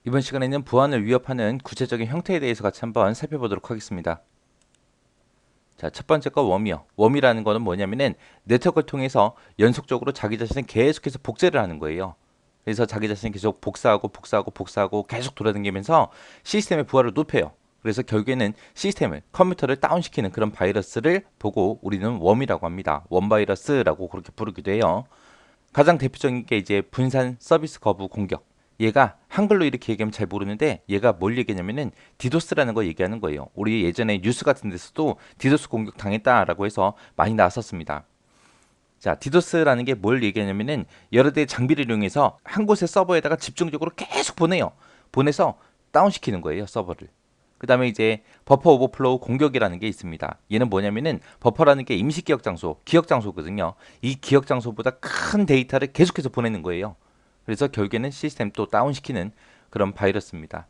이번 시간에는 보안을 위협하는 구체적인 형태에 대해서 같이 한번 살펴보도록 하겠습니다. 자, 첫 번째 거 웜이요. 웜이라는 거는 뭐냐면은 네트워크를 통해서 연속적으로 자기 자신을 계속해서 복제를 하는 거예요. 그래서 자기 자신이 계속 복사하고 계속 돌아다니면서 시스템의 부하를 높여요. 그래서 결국에는 시스템을, 컴퓨터를 다운시키는 그런 바이러스를 보고 우리는 웜이라고 합니다. 웜 바이러스라고 그렇게 부르기도 해요. 가장 대표적인 게 이제 분산 서비스 거부 공격. 얘가 한글로 이렇게 얘기하면 잘 모르는데 얘가 뭘 얘기하냐면은 디도스라는 거 얘기하는 거예요. 우리 예전에 뉴스 같은 데서도 디도스 공격 당했다라고 해서 많이 나왔었습니다. 자, 디도스라는 게 뭘 얘기하냐면은 여러 대의 장비를 이용해서 한 곳의 서버에다가 집중적으로 계속 보내요. 보내서 다운시키는 거예요, 서버를. 그 다음에 이제 버퍼 오버플로우 공격이라는 게 있습니다. 얘는 뭐냐면은 버퍼라는 게 임시 기억 장소, 기억 장소거든요. 이 기억 장소보다 큰 데이터를 계속해서 보내는 거예요. 그래서 결국에는 시스템 또 다운시키는 그런 바이러스입니다.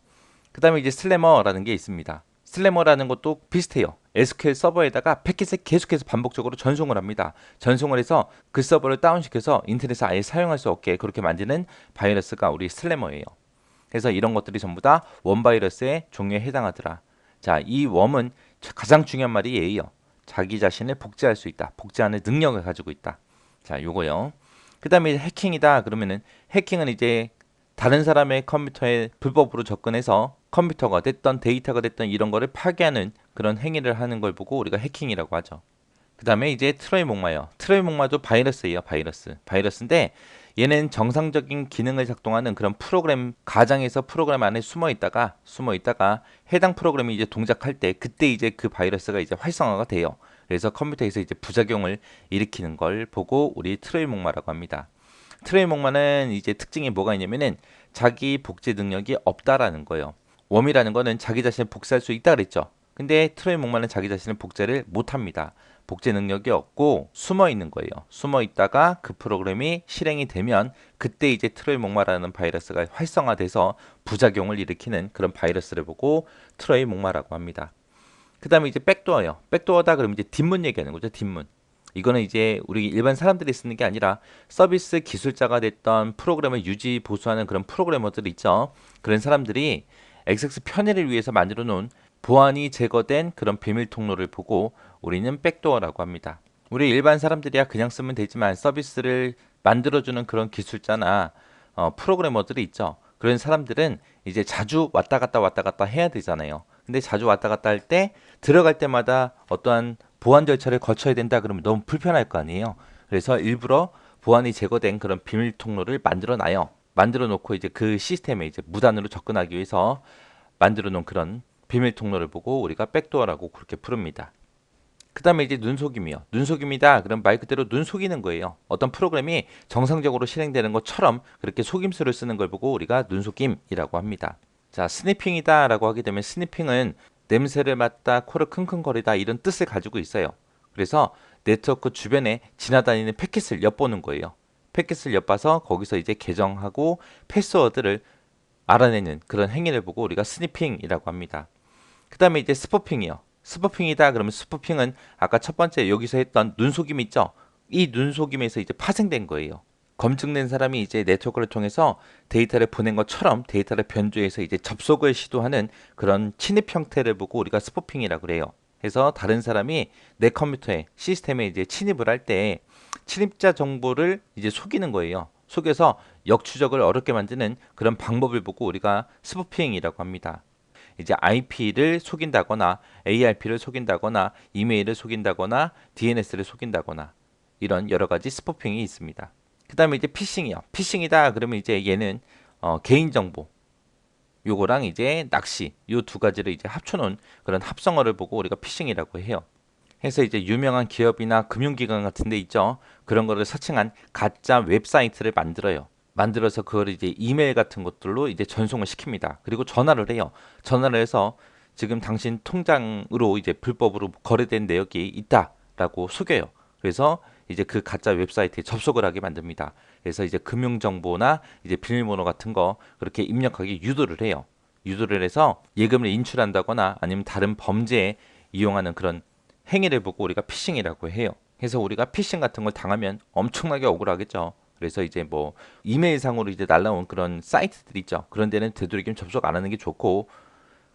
그 다음에 이제 슬래머라는 게 있습니다. 슬래머라는 것도 비슷해요. SQL 서버에다가 패킷을 계속해서 반복적으로 전송을 합니다. 전송을 해서 그 서버를 다운시켜서 인터넷을 아예 사용할 수 없게 그렇게 만드는 바이러스가 우리 슬래머예요. 그래서 이런 것들이 전부 다 웜 바이러스의 종류에 해당하더라. 자, 이 웜은 가장 중요한 말이 얘예요. 자기 자신을 복제할 수 있다. 복제하는 능력을 가지고 있다. 자, 요거요. 그 다음에 해킹이다. 그러면은 해킹은 이제 다른 사람의 컴퓨터에 불법으로 접근해서 컴퓨터가 됐던 데이터가 됐던 이런 거를 파괴하는 그런 행위를 하는 걸 보고 우리가 해킹이라고 하죠. 그 다음에 이제 트로이 목마요. 트로이 목마도 바이러스예요. 바이러스. 바이러스인데 얘는 정상적인 기능을 작동하는 그런 프로그램 가장에서 프로그램 안에 숨어 있다가 해당 프로그램이 이제 동작할 때 그때 이제 그 바이러스가 이제 활성화가 돼요. 그래서 컴퓨터에서 이제 부작용을 일으키는 걸 보고 우리 트로이 목마라고 합니다. 트로이 목마는 이제 특징이 뭐가 있냐면은 자기 복제 능력이 없다라는 거예요. 웜이라는 거는 자기 자신을 복제할 수 있다 그랬죠. 근데 트로이 목마는 자기 자신을 복제를 못 합니다. 복제 능력이 없고 숨어 있는 거예요. 숨어 있다가 그 프로그램이 실행이 되면 그때 이제 트로이 목마라는 바이러스가 활성화돼서 부작용을 일으키는 그런 바이러스를 보고 트로이 목마라고 합니다. 그 다음에 이제 백도어요. 백도어다 그러면 이제 뒷문 얘기하는 거죠. 뒷문. 이거는 이제 우리 일반 사람들이 쓰는 게 아니라 서비스 기술자가 됐던 프로그램을 유지 보수하는 그런 프로그래머들 있죠. 그런 사람들이 XX 편의를 위해서 만들어 놓은 보안이 제거된 그런 비밀 통로를 보고 우리는 백도어라고 합니다. 우리 일반 사람들이야 그냥 쓰면 되지만 서비스를 만들어주는 그런 기술자나 프로그래머들이 있죠. 그런 사람들은 이제 자주 왔다 갔다 해야 되잖아요. 근데 자주 왔다 갔다 할 때 들어갈 때마다 어떠한 보안 절차를 거쳐야 된다 그러면 너무 불편할 거 아니에요. 그래서 일부러 보안이 제거된 그런 비밀 통로를 만들어 놔요. 만들어 놓고 이제 그 시스템에 이제 무단으로 접근하기 위해서 만들어 놓은 그런 비밀 통로를 보고 우리가 백도어라고 그렇게 부릅니다. 그 다음에 이제 눈속임이요. 눈속임이다. 그럼 말 그대로 눈 속이는 거예요. 어떤 프로그램이 정상적으로 실행되는 것처럼 그렇게 속임수를 쓰는 걸 보고 우리가 눈속임이라고 합니다. 자, 스니핑이다 라고 하게 되면 스니핑은 냄새를 맡다, 코를 킁킁거리다 이런 뜻을 가지고 있어요. 그래서 네트워크 주변에 지나다니는 패킷을 엿보는 거예요. 패킷을 엿봐서 거기서 이제 계정하고 패스워드를 알아내는 그런 행위를 보고 우리가 스니핑이라고 합니다. 그 다음에 이제 스포핑이요. 스포핑이다 그러면 스포핑은 아까 첫 번째 여기서 했던 눈속임 있죠? 이 눈속임에서 이제 파생된 거예요. 검증된 사람이 이제 네트워크를 통해서 데이터를 보낸 것처럼 데이터를 변조해서 이제 접속을 시도하는 그런 침입 형태를 보고 우리가 스포핑이라고 그래요. 그래서 다른 사람이 내 컴퓨터에 시스템에 이제 침입을 할 때 침입자 정보를 이제 속이는 거예요. 속여서 역추적을 어렵게 만드는 그런 방법을 보고 우리가 스포핑이라고 합니다. 이제 IP를 속인다거나 ARP를 속인다거나 이메일을 속인다거나 DNS를 속인다거나 이런 여러 가지 스포핑이 있습니다. 그 다음에 이제 피싱이요. 피싱이다 그러면 이제 얘는 개인정보 요거랑 이제 낚시 요 두 가지를 이제 합쳐놓은 그런 합성어를 보고 우리가 피싱이라고 해요. 해서 이제 유명한 기업이나 금융기관 같은 데 있죠. 그런 거를 서칭한 가짜 웹사이트를 만들어요. 만들어서 그걸 이제 이메일 같은 것들로 이제 전송을 시킵니다. 그리고 전화를 해요. 전화를 해서 지금 당신 통장으로 이제 불법으로 거래된 내역이 있다라고 속여요. 그래서 이제 그 가짜 웹사이트에 접속을 하게 만듭니다. 그래서 이제 금융정보나 이제 비밀번호 같은 거 그렇게 입력하기 유도를 해요. 유도를 해서 예금을 인출한다거나 아니면 다른 범죄에 이용하는 그런 행위를 보고 우리가 피싱이라고 해요. 그래서 우리가 피싱 같은 걸 당하면 엄청나게 억울하겠죠. 그래서 이제 뭐 이메일상으로 이제 날라온 그런 사이트들 있죠. 그런 데는 되도록이면 접속 안 하는 게 좋고,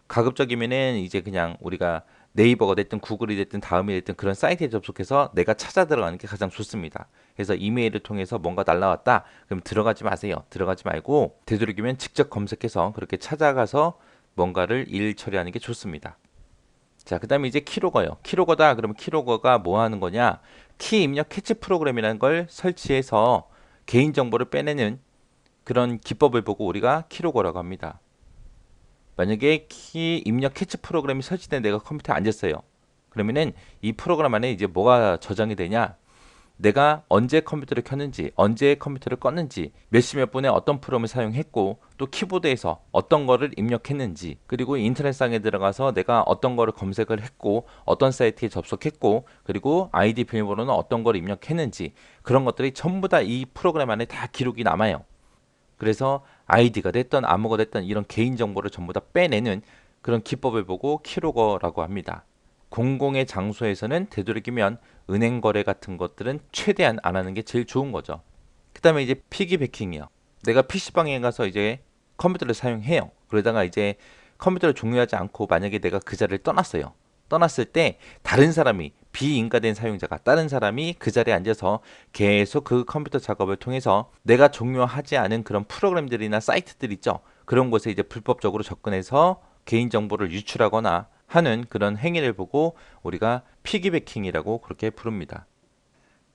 가급적이면은 이제 그냥 우리가 네이버가 됐든 구글이 됐든 다음이 됐든 그런 사이트에 접속해서 내가 찾아 들어가는 게 가장 좋습니다. 그래서 이메일을 통해서 뭔가 날라왔다, 그럼 들어가지 마세요. 들어가지 말고 되도록이면 직접 검색해서 그렇게 찾아가서 뭔가를 일 처리하는 게 좋습니다. 자, 그 다음에 이제 키로거요. 키로거다. 그러면 키로거가 뭐 하는 거냐? 키 입력 캐치 프로그램이라는 걸 설치해서 개인정보를 빼내는 그런 기법을 보고 우리가 키로거라고 합니다. 만약에 키 입력 캐치 프로그램이 설치된 내가 컴퓨터에 앉았어요. 그러면은 이 프로그램 안에 이제 뭐가 저장이 되냐? 내가 언제 컴퓨터를 켰는지, 언제 컴퓨터를 껐는지, 몇 시 몇 분에 어떤 프로그램을 사용했고, 또 키보드에서 어떤 거를 입력했는지, 그리고 인터넷상에 들어가서 내가 어떤 거를 검색을 했고, 어떤 사이트에 접속했고, 그리고 아이디 비밀번호는 어떤 거를 입력했는지, 그런 것들이 전부 다 이 프로그램 안에 다 기록이 남아요. 그래서 아이디가 됐던 암호가 됐던 이런 개인 정보를 전부 다 빼내는 그런 기법을 보고 키로거라고 합니다. 공공의 장소에서는 되도록이면 은행 거래 같은 것들은 최대한 안 하는 게 제일 좋은 거죠. 그 다음에 이제 피기배킹이요. 내가 PC방에 가서 이제 컴퓨터를 사용해요. 그러다가 이제 컴퓨터를 종료하지 않고 만약에 내가 그 자리를 떠났어요. 떠났을 때 다른 사람이, 비인가된 사용자가, 다른 사람이 그 자리에 앉아서 계속 그 컴퓨터 작업을 통해서 내가 종료하지 않은 그런 프로그램들이나 사이트들 있죠. 그런 곳에 이제 불법적으로 접근해서 개인정보를 유출하거나 하는 그런 행위를 보고 우리가 피기배킹이라고 그렇게 부릅니다.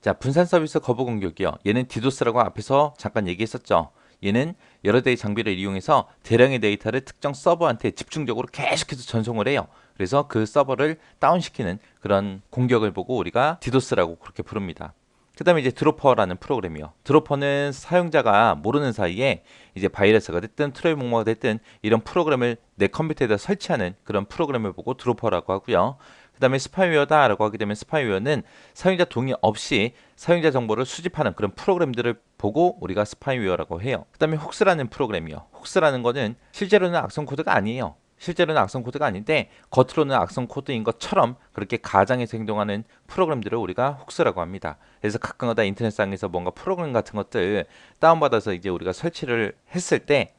자, 분산 서비스 거부 공격이요. 얘는 디도스라고 앞에서 잠깐 얘기했었죠. 얘는 여러 대의 장비를 이용해서 대량의 데이터를 특정 서버한테 집중적으로 계속해서 전송을 해요. 그래서 그 서버를 다운시키는 그런 공격을 보고 우리가 디도스라고 그렇게 부릅니다. 그 다음에 이제 드로퍼라는 프로그램이요. 드로퍼는 사용자가 모르는 사이에 이제 바이러스가 됐든 트로이 목마가 됐든 이런 프로그램을 내 컴퓨터에다 설치하는 그런 프로그램을 보고 드로퍼라고 하고요. 그 다음에 스파이웨어다라고 하게 되면 스파이웨어는 사용자 동의 없이 사용자 정보를 수집하는 그런 프로그램들을 보고 우리가 스파이웨어라고 해요. 그 다음에 혹스라는 프로그램이요. 혹스라는 거는 실제로는 악성 코드가 아니에요. 실제로는 악성 코드가 아닌데 겉으로는 악성 코드인 것처럼 그렇게 가장해서 행동하는 프로그램들을 우리가 혹스라고 합니다. 그래서 가끔가다 인터넷상에서 뭔가 프로그램 같은 것들 다운받아서 이제 우리가 설치를 했을 때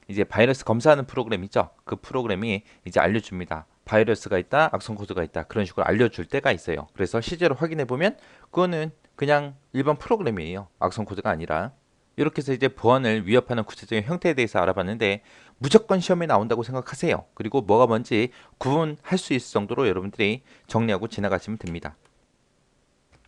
이제 바이러스 검사하는 프로그램이죠. 그 프로그램이 이제 알려줍니다. 바이러스가 있다, 악성 코드가 있다. 그런 식으로 알려줄 때가 있어요. 그래서 실제로 확인해 보면 그거는 그냥 일반 프로그램이에요. 악성 코드가 아니라. 이렇게 해서 이제 보안을 위협하는 구체적인 형태에 대해서 알아봤는데 무조건 시험에 나온다고 생각하세요. 그리고 뭐가 뭔지 구분할 수 있을 정도로 여러분들이 정리하고 지나가시면 됩니다.